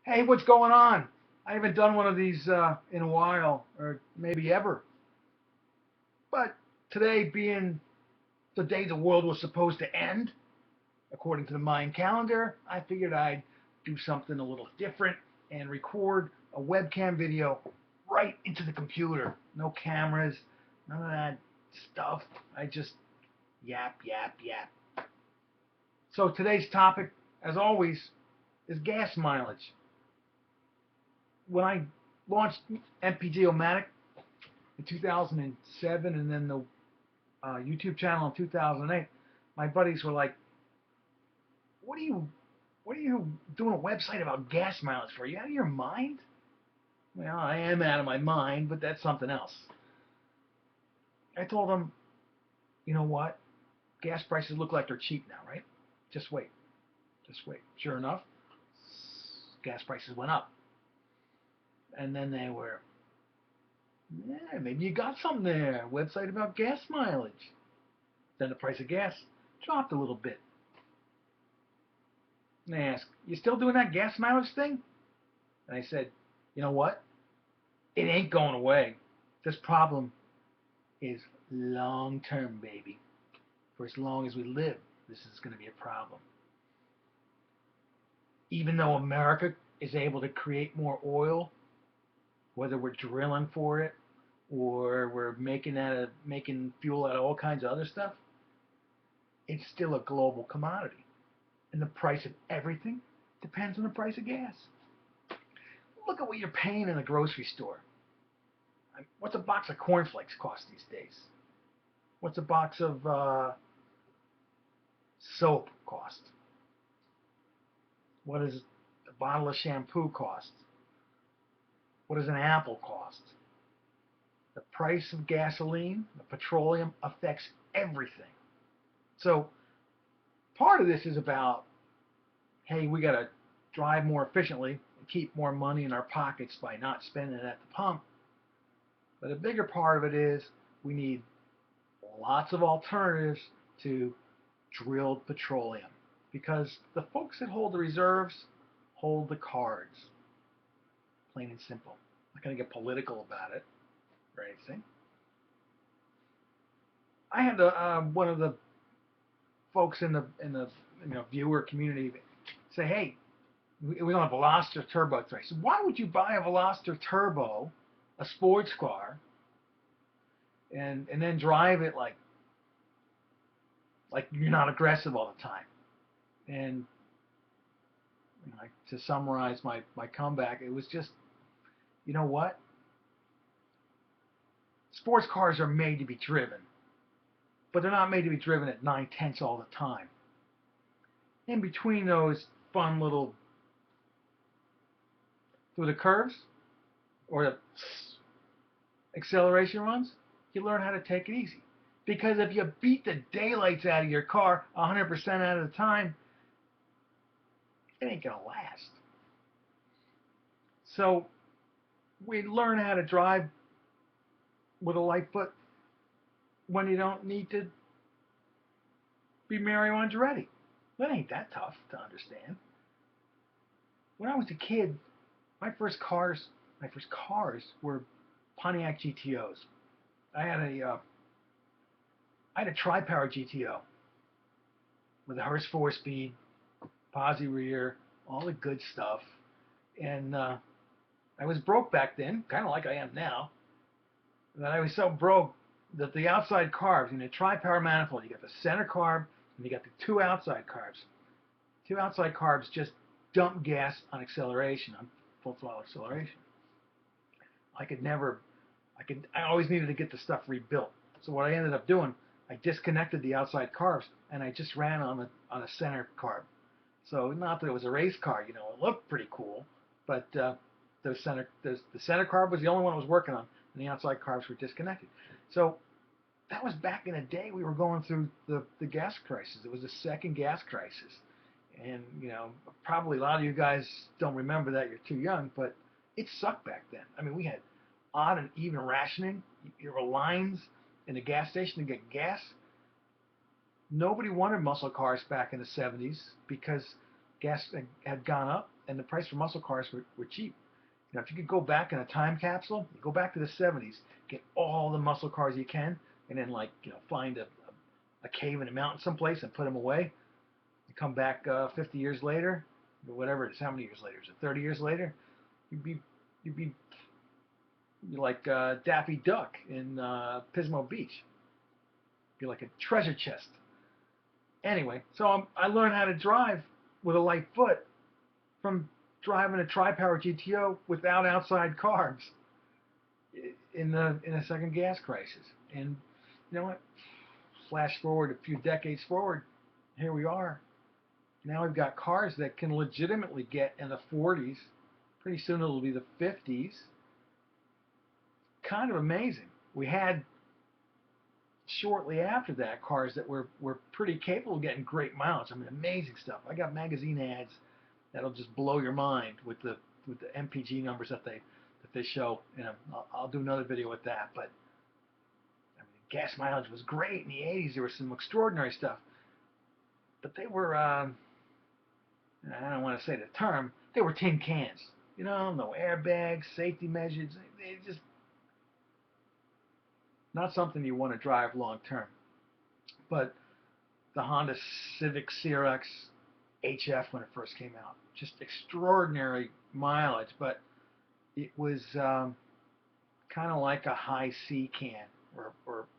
Hey, what's going on? I haven't done one of these in a while, or maybe ever. But today being the day the world was supposed to end, according to the Mayan calendar, I figured I'd do something a little different and record a webcam video right into the computer. No cameras, none of that stuff. I just yap, yap, yap. So today's topic, as always, is gas mileage. When I launched MPG-O-Matic in 2007 and then the YouTube channel in 2008, my buddies were like, "What are you, what are you doing a website about gas mileage for? Are you out of your mind?" Well, I am out of my mind, but that's something else. I told them, you know what? Gas prices look like they're cheap now, right? Just wait, just wait. Sure enough, gas prices went up, and then they were, yeah, maybe you got something there. Website about gas mileage. Then the price of gas dropped a little bit. And they asked, "You still doing that gas mileage thing?" And I said, "You know what? It ain't going away. This problem is long term, baby. For as long as we live, this is going to be a problem. Even though America is able to create more oil, whether we're drilling for it or we're making fuel out of all kinds of other stuff, it's still a global commodity. And the price of everything depends on the price of gas. Look at what you're paying in a grocery store. What's a box of cornflakes cost these days? What's a box of soap cost? What does a bottle of shampoo cost? What does an apple cost? The price of gasoline, the petroleum affects everything. So part of this is about, hey, we got to drive more efficiently and keep more money in our pockets by not spending it at the pump. But a bigger part of it is we need lots of alternatives to drilled petroleum because the folks that hold the reserves hold the cards. Plain and simple. I'm not going to get political about it or anything. I had one of the folks in the viewer community say, "Hey, we don't have a Veloster Turbo today. So why would you buy a Veloster Turbo, a sports car, and then drive it like you're not aggressive all the time?" And to summarize my comeback, it was just, you know what? Sports cars are made to be driven, but they're not made to be driven at 9/10 all the time. In between those fun little through the curves or the acceleration runs, you learn how to take it easy. Because if you beat the daylights out of your car 100% out of the time, it ain't gonna last. So we learn how to drive with a light foot when you don't need to be Mario Andretti. That ain't that tough to understand. When I was a kid, my first cars, were Pontiac GTOs. I had a tri-power GTO with a Hurst 4-speed, posi rear, all the good stuff. And I was broke back then, kind of like I am now. That I was so broke that the outside carbs, in a tri-power manifold, you got the center carb and you got the two outside carbs. Two outside carbs just dump gas on acceleration, on full throttle acceleration. I could never, I always needed to get the stuff rebuilt. So what I ended up doing, I disconnected the outside carbs and I just ran on a center carb. So not that it was a race car, it looked pretty cool, but the center carb was the only one that was working on, and the outside carbs were disconnected. So that was back in the day we were going through the gas crisis. It was the second gas crisis. And, probably a lot of you guys don't remember that, you're too young, but it sucked back then. I mean, we had odd and even rationing. There were lines in the gas station to get gas. Nobody wanted muscle cars back in the 70s because gas had gone up. and the price for muscle cars were cheap. You know, if you could go back in a time capsule, you go back to the 70s, get all the muscle cars you can, and then like find a cave in a mountain someplace and put them away. You come back 50 years later, or whatever it is. How many years later? Is it 30 years later? You'd be like Daffy Duck in Pismo Beach. Be like a treasure chest. Anyway, so I learned how to drive with a light foot from driving a tri-power GTO without outside carbs in a second gas crisis. And you know what? Flash forward a few decades forward, here we are. Now we've got cars that can legitimately get in the 40s. Pretty soon it'll be the 50s. Kind of amazing. We had shortly after that cars that were pretty capable of getting great mileage. I mean, amazing stuff. I got magazine ads that'll just blow your mind with the MPG numbers that they show. You know, I'll do another video with that. But I mean, gas mileage was great in the 80s. There was some extraordinary stuff, but they were I don't want to say the term. They were tin cans. You know, no airbags, safety measures. They just not something you want to drive long term. But the Honda Civic CRX HF when it first came out, just extraordinary mileage, but it was kind of like a high C can or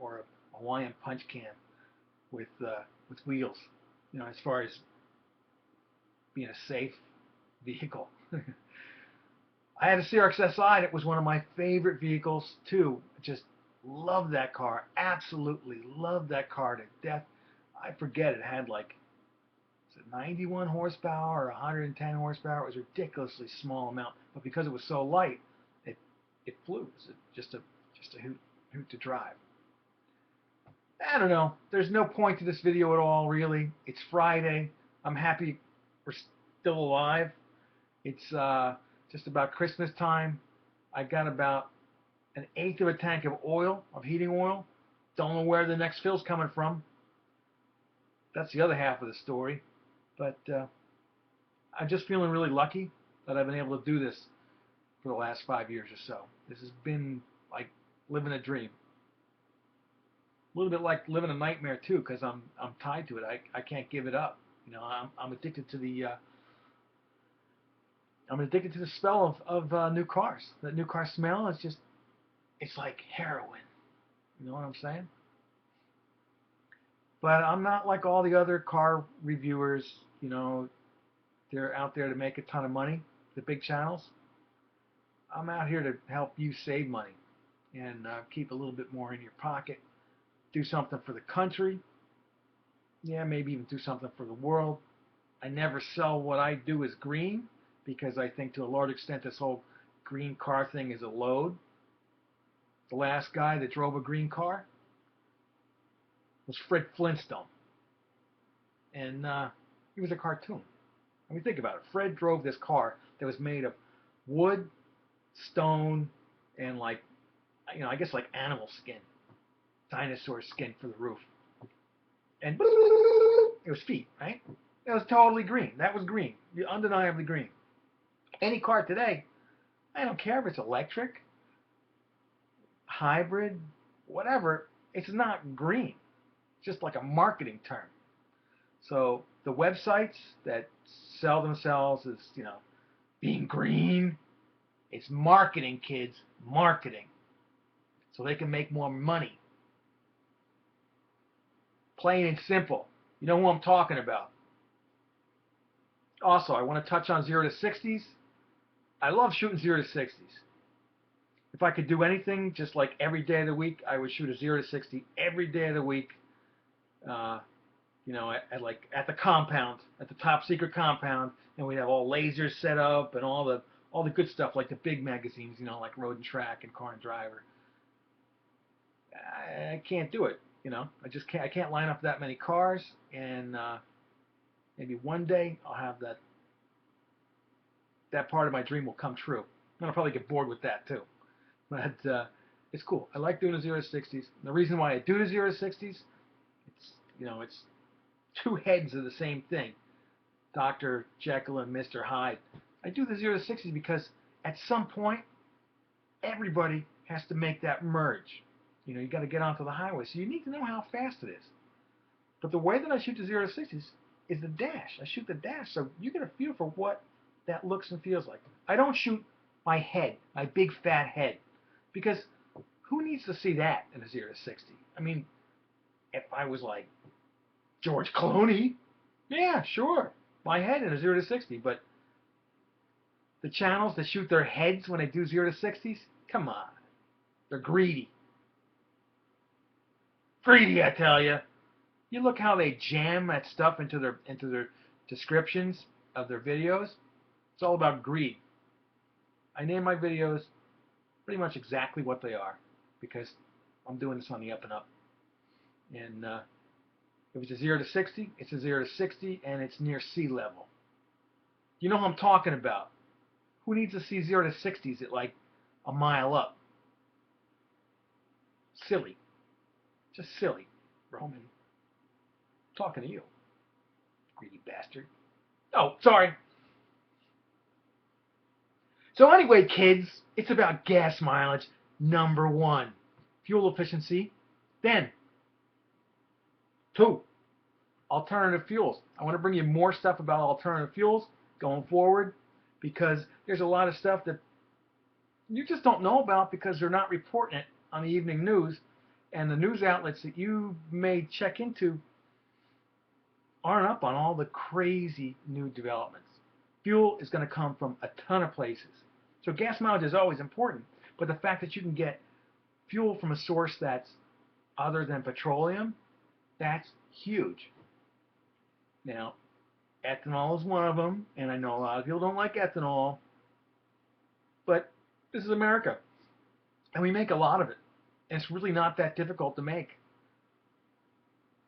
a Hawaiian punch can with wheels. You know, as far as being a safe vehicle. I had a CRX SI, and it was one of my favorite vehicles too. Just loved that car, absolutely loved that car to death. I forget, it had like 91 horsepower or 110 horsepower. It was a ridiculously small amount, but because it was so light, it flew. It was just a hoot to drive. I don't know. There's no point to this video at all, really. It's Friday. I'm happy we're still alive. It's just about Christmas time. I got about an eighth of a tank of oil, of heating oil. Don't know where the next fill's coming from. That's the other half of the story. But I'm just feeling really lucky that I've been able to do this for the last 5 years or so. This has been like living a dream. A little bit like living a nightmare too, because I'm tied to it. I can't give it up. You know, I'm addicted to the smell of new cars. That new car smell is just, it's like heroin. You know what I'm saying? But I'm not like all the other car reviewers. You know, they're out there to make a ton of money, the big channels. I'm out here to help you save money and keep a little bit more in your pocket. Do something for the country. Yeah, maybe even do something for the world. I never sell what I do as green, because I think to a large extent this whole green car thing is a load. The last guy that drove a green car was Fred Flintstone. And he was a cartoon. I mean, think about it. Fred drove this car that was made of wood, stone, and like, you know, I guess like animal skin. Dinosaur skin for the roof. And it was feet, right? It was totally green. That was green. Undeniably green. Any car today, I don't care if it's electric, hybrid, whatever, it's not green. It's just like a marketing term. So the websites that sell themselves as, you know, being green, it's marketing, kids, marketing. So they can make more money. Plain and simple. You know who I'm talking about. Also, I want to touch on 0 to 60s. I love shooting 0 to 60s. If I could do anything just like every day of the week, I would shoot a 0 to 60 every day of the week. You know, at the compound, at the top secret compound, and we'd have all lasers set up and all the good stuff like the big magazines, you know, like Road and Track and Car and Driver. I can't do it. You know, I can't line up that many cars, and maybe one day I'll have that part of my dream will come true. And I'll probably get bored with that too. But it's cool. I like doing the 0 to 60s. The reason why I do the 0 to 60s, it's, you know, it's two heads of the same thing. Dr. Jekyll and Mr. Hyde. I do the 0 to 60s because at some point, everybody has to make that merge. You know, you got to get onto the highway, so you need to know how fast it is. But the way that I shoot the 0 to 60s is the dash. I shoot the dash, so you get a feel for what that looks and feels like. I don't shoot my head, my big fat head, because who needs to see that in a 0 to 60? I mean, if I was like George Clooney, yeah, sure, my head in a 0 to 60, but the channels that shoot their heads when they do 0 to 60s, come on, they're greedy. Greedy, I tell you. You look how they jam that stuff into their descriptions of their videos. It's all about greed. I name my videos pretty much exactly what they are because I'm doing this on the up and up. And if it's a 0 to 60, it's a 0 to 60, and it's near sea level. You know who I'm talking about. Who needs to see 0 to 60s at like a mile up? Silly. Just silly, Roman. I'm talking to you, greedy bastard. Oh, sorry. So anyway, kids, it's about gas mileage, number 1. Fuel efficiency. Then, 2, alternative fuels. I want to bring you more stuff about alternative fuels going forward because there's a lot of stuff that you just don't know about because they're not reporting it on the evening news, and the news outlets that you may check into aren't up on all the crazy new developments. Fuel is going to come from a ton of places. So gas mileage is always important, but the fact that you can get fuel from a source that's other than petroleum, that's huge. Now, ethanol is one of them, and I know a lot of people don't like ethanol, but this is America, and we make a lot of it, and it's really not that difficult to make.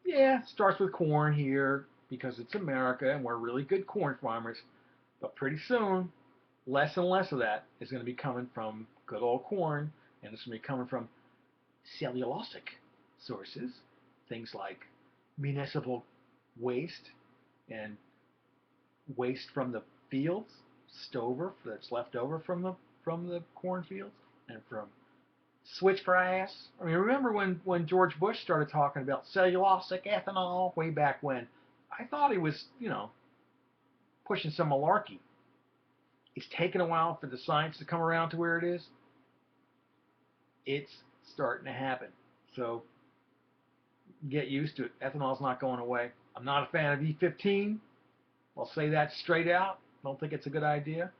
Yeah, it starts with corn here because it's America and we're really good corn farmers, but pretty soon, less and less of that is going to be coming from good old corn, and it's going to be coming from cellulosic sources, things like municipal waste and waste from the fields, stover that's left over from the cornfields, and from switchgrass. I mean, remember when George Bush started talking about cellulosic ethanol way back when? I thought he was, pushing some malarkey. It's taken a while for the science to come around to where it is. It's starting to happen. So get used to it. Ethanol's not going away. I'm not a fan of E15. I'll say that straight out. Don't think it's a good idea.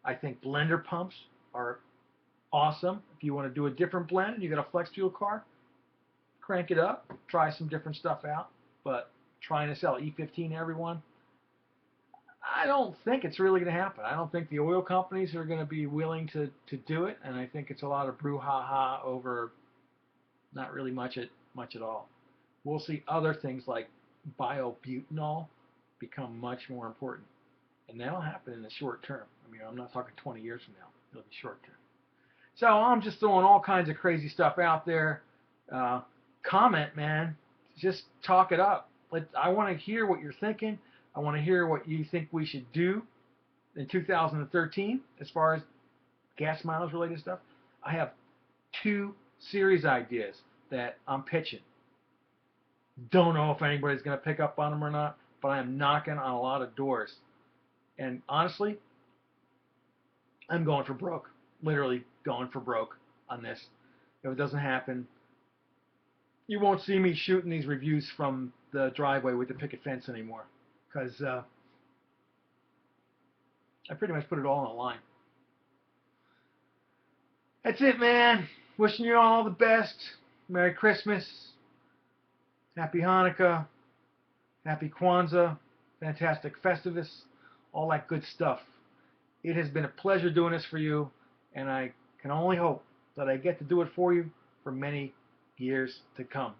I think blender pumps are awesome. If you want to do a different blend and you got a flex fuel car, crank it up, try some different stuff out. But trying to sell E15 to everyone, I don't think it's really going to happen. I don't think the oil companies are going to be willing to do it, and I think it's a lot of brouhaha over not really much at all. We'll see other things like biobutanol become much more important, and that'll happen in the short term. I mean, I'm not talking 20 years from now. It'll be short term. So I'm just throwing all kinds of crazy stuff out there. Comment, man. Just talk it up. I want to hear what you're thinking. I want to hear what you think we should do in 2013 as far as gas mileage related stuff. I have 2 series ideas that I'm pitching. Don't know if anybody's going to pick up on them or not, but I am knocking on a lot of doors. And honestly, I'm going for broke. Literally going for broke on this. If it doesn't happen, you won't see me shooting these reviews from the driveway with the picket fence anymore, because I pretty much put it all on the line. That's it, man. Wishing you all the best. Merry Christmas. Happy Hanukkah. Happy Kwanzaa. Fantastic Festivus. All that good stuff. It has been a pleasure doing this for you, and I can only hope that I get to do it for you for many years to come.